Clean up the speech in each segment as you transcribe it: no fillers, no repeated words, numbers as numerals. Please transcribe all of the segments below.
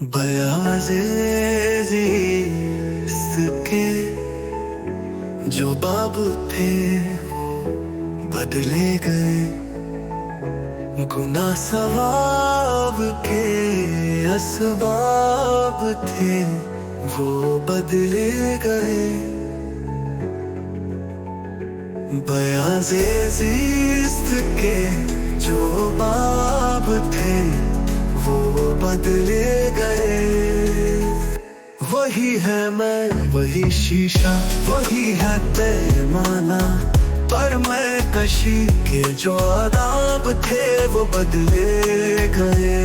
बयाज़े जिसके जो बाब थे वो बदले गए। गुनाह सवाब के असबाब थे वो बदले गए। बयाज़े जिसके जो बाब थे वो बदले गए। वही है मैं वही शीशा वही है पैमाना, पर मैं कशी के जो आदाब थे वो बदले गए।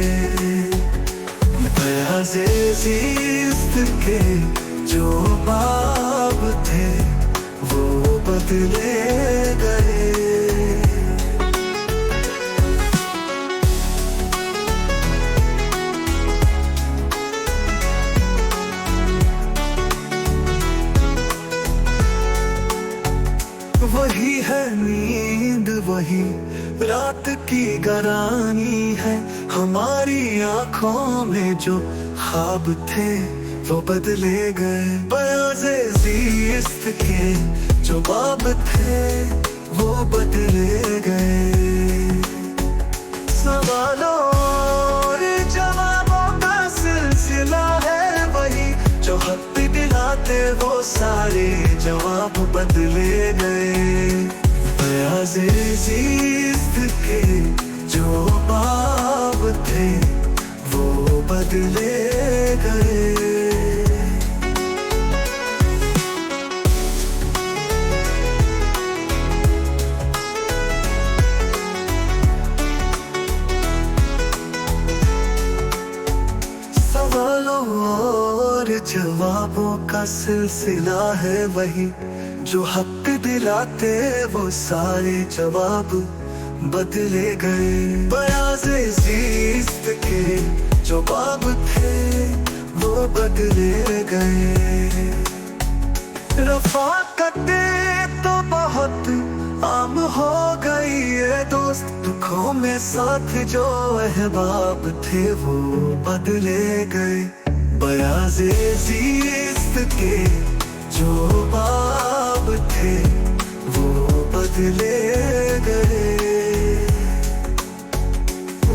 बयाज़े जिसके जो बाब थे वो बदले गए। वही है नींद वही रात की गरानी है, हमारी आंखों में जो ख्वाब थे वो बदले गए। बयाज़े जिसके जो बाब थे वो बदले गए। सवालों और जवाबों का सिलसिला है वही, जो हक दिलाते वो सारे जवाब बदले गए। बयाज़े जिसके जो बाब थे वो बदले गए। सवालों और जवाबों का सिलसिला है वही, जो हक दिलाते वो सारे जवाब बदले गए। बयाज़े जिसके जो बाब थे वो बदले गए। रफ़ाक़तें तो बहुत आम हो गई है दोस्त, दुखों में साथ जो अहबाब थे वो बदले गए। बयाज़े जिसके जो बाब थे वो बदले गए।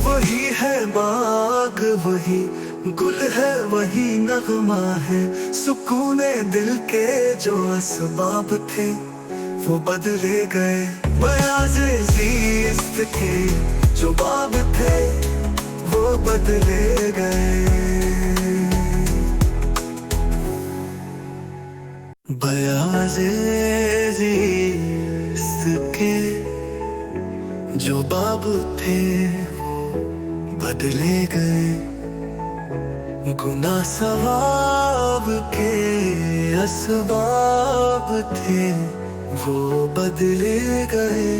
वही है बाग वही गुल है वही नगमा है, सुकूने दिल के जो असबाब थे वो बदले गए। बयाज़े जिसके जो बाब थे वो बदले गए। बयाज़े जिसके जो बाब थे वो बदले गए। गुनाह सवाब के असबाब थे वो बदले गए।